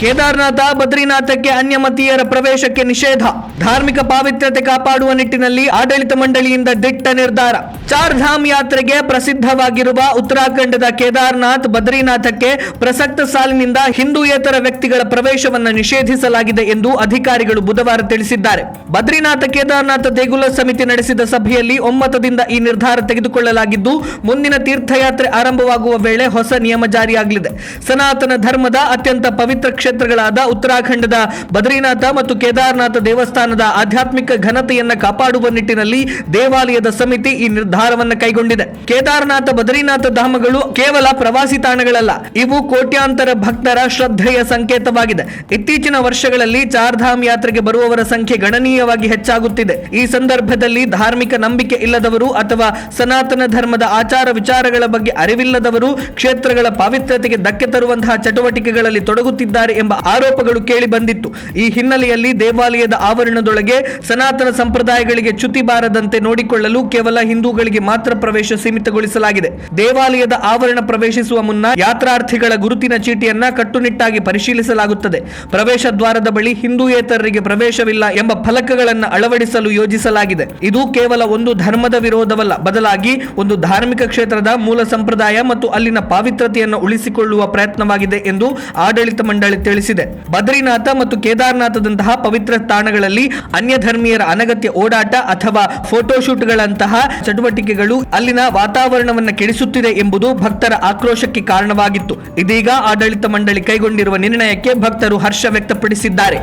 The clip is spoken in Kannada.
ಕೇದಾರನಾಥ ಬದ್ರಿನಾಥಕ್ಕೆ ಅನ್ಯಮತೀಯರ ಪ್ರವೇಶಕ್ಕೆ ನಿಷೇಧ. ಧಾರ್ಮಿಕ ಪಾವಿತ್ರ್ಯತೆ ಕಾಪಾಡುವ ನಿಟ್ಟಿನಲ್ಲಿ ಆಡಳಿತ ಮಂಡಳಿಯಿಂದ ದಿಟ್ಟ ನಿರ್ಧಾರ. ಚಾರ್ ಧಾಮ್ ಯಾತ್ರೆಗೆ ಪ್ರಸಿದ್ಧವಾಗಿರುವ ಉತ್ತರಾಖಂಡದ ಕೇದಾರನಾಥ್ ಬದ್ರಿನಾಥಕ್ಕೆ ಪ್ರಸಕ್ತ ಸಾಲಿನಿಂದ ಹಿಂದೂಯೇತರ ವ್ಯಕ್ತಿಗಳ ಪ್ರವೇಶವನ್ನು ನಿಷೇಧಿಸಲಾಗಿದೆ ಎಂದು ಅಧಿಕಾರಿಗಳು ಬುಧವಾರ ತಿಳಿಸಿದ್ದಾರೆ. ಬದ್ರಿನಾಥ ಕೇದಾರನಾಥ ದೇಗುಲ ಸಮಿತಿ ನಡೆಸಿದ ಸಭೆಯಲ್ಲಿ ಒಮ್ಮತದಿಂದ ಈ ನಿರ್ಧಾರ ತೆಗೆದುಕೊಳ್ಳಲಾಗಿದ್ದು, ಮುಂದಿನ ತೀರ್ಥಯಾತ್ರೆ ಆರಂಭವಾಗುವ ವೇಳೆ ಹೊಸ ನಿಯಮ ಜಾರಿಯಾಗಲಿದೆ. ಸನಾತನ ಧರ್ಮದ ಅತ್ಯಂತ ಪವಿತ್ರ ಕ್ಷೇತ್ರಗಳಾದ ಉತ್ತರಾಖಂಡದ ಬದ್ರಿನಾಥ ಮತ್ತು ಕೇದಾರನಾಥ ದೇವಸ್ಥಾನದ ಆಧ್ಯಾತ್ಮಿಕ ಘನತೆಯನ್ನು ಕಾಪಾಡುವ ನಿಟ್ಟಿನಲ್ಲಿ ದೇವಾಲಯದ ಸಮಿತಿ ಈ ನಿರ್ಧಾರವನ್ನು ಕೈಗೊಂಡಿದೆ. ಕೇದಾರನಾಥ ಬದ್ರಿನಾಥ ಧಾಮಗಳು ಕೇವಲ ಪ್ರವಾಸಿ ತಾಣಗಳಲ್ಲ, ಇವು ಕೋಟ್ಯಾಂತರ ಭಕ್ತರ ಶ್ರದ್ಧೆಯ ಸಂಕೇತವಾಗಿದೆ. ಇತ್ತೀಚಿನ ವರ್ಷಗಳಲ್ಲಿ ಚಾರ್ ಧಾಮ್ ಯಾತ್ರೆಗೆ ಬರುವವರ ಸಂಖ್ಯೆ ಗಣನೀಯವಾಗಿ ಹೆಚ್ಚಾಗುತ್ತಿದೆ. ಈ ಸಂದರ್ಭದಲ್ಲಿ ಧಾರ್ಮಿಕ ನಂಬಿಕೆ ಇಲ್ಲದವರು ಅಥವಾ ಸನಾತನ ಧರ್ಮದ ಆಚಾರ ವಿಚಾರಗಳ ಬಗ್ಗೆ ಅರಿವಿಲ್ಲದವರು ಕ್ಷೇತ್ರಗಳ ಪಾವಿತ್ರ್ಯತೆಗೆ ಧಕ್ಕೆ ತರುವಂತಹ ಚಟುವಟಿಕೆಗಳಲ್ಲಿ ತೊಡಗುತ್ತಿದ್ದಾರೆ ಎಂಬ ಆರೋಪಗಳು ಕೇಳಿ ಬಂದಿತ್ತು. ಈ ಹಿನ್ನೆಲೆಯಲ್ಲಿ ದೇವಾಲಯದ ಆವರಣದೊಳಗೆ ಸನಾತನ ಸಂಪ್ರದಾಯಗಳಿಗೆ ಚ್ಯುತಿ ಬಾರದಂತೆ ನೋಡಿಕೊಳ್ಳಲು ಕೇವಲ ಹಿಂದೂಗಳಿಗೆ ಮಾತ್ರ ಪ್ರವೇಶ ಸೀಮಿತಗೊಳಿಸಲಾಗಿದೆ. ದೇವಾಲಯದ ಆವರಣ ಪ್ರವೇಶಿಸುವ ಮುನ್ನ ಯಾತ್ರಾರ್ಥಿಗಳ ಗುರುತಿನ ಚೀಟಿಯನ್ನ ಕಟ್ಟುನಿಟ್ಟಾಗಿ ಪರಿಶೀಲಿಸಲಾಗುತ್ತದೆ. ಪ್ರವೇಶ ದ್ವಾರದ ಬಳಿ ಹಿಂದೂಯೇತರರಿಗೆ ಪ್ರವೇಶವಿಲ್ಲ ಎಂಬ ಫಲಕಗಳನ್ನು ಅಳವಡಿಸಲು ಯೋಜಿಸಲಾಗಿದೆ. ಇದು ಕೇವಲ ಒಂದು ಧರ್ಮದ ವಿರೋಧವಲ್ಲ, ಬದಲಾಗಿ ಒಂದು ಧಾರ್ಮಿಕ ಕ್ಷೇತ್ರದ ಮೂಲ ಸಂಪ್ರದಾಯ ಮತ್ತು ಅಲ್ಲಿನ ಪಾವಿತ್ರತೆಯನ್ನು ಉಳಿಸಿಕೊಳ್ಳುವ ಪ್ರಯತ್ನವಾಗಿದೆ ಎಂದು ಆಡಳಿತ ಮಂಡಳಿ ತಿಳಿಸಿದೆ. ಬದ್ರಿನಾಥ ಮತ್ತು ಕೇದಾರನಾಥದಂತಹ ಪವಿತ್ರ ತಾಣಗಳಲ್ಲಿ ಅನ್ಯ ಧರ್ಮೀಯರ ಅನಗತ್ಯ ಓಡಾಟ ಅಥವಾ ಫೋಟೋಶೂಟ್ಗಳಂತಹ ಚಟುವಟಿಕೆಗಳು ಅಲ್ಲಿನ ವಾತಾವರಣವನ್ನು ಕೆಡಿಸುತ್ತಿದೆ ಎಂಬುದು ಭಕ್ತರ ಆಕ್ರೋಶಕ್ಕೆ ಕಾರಣವಾಗಿತ್ತು. ಇದೀಗ ಆಡಳಿತ ಮಂಡಳಿ ಕೈಗೊಂಡಿರುವ ನಿರ್ಣಯಕ್ಕೆ ಭಕ್ತರು ಹರ್ಷ ವ್ಯಕ್ತಪಡಿಸಿದ್ದಾರೆ.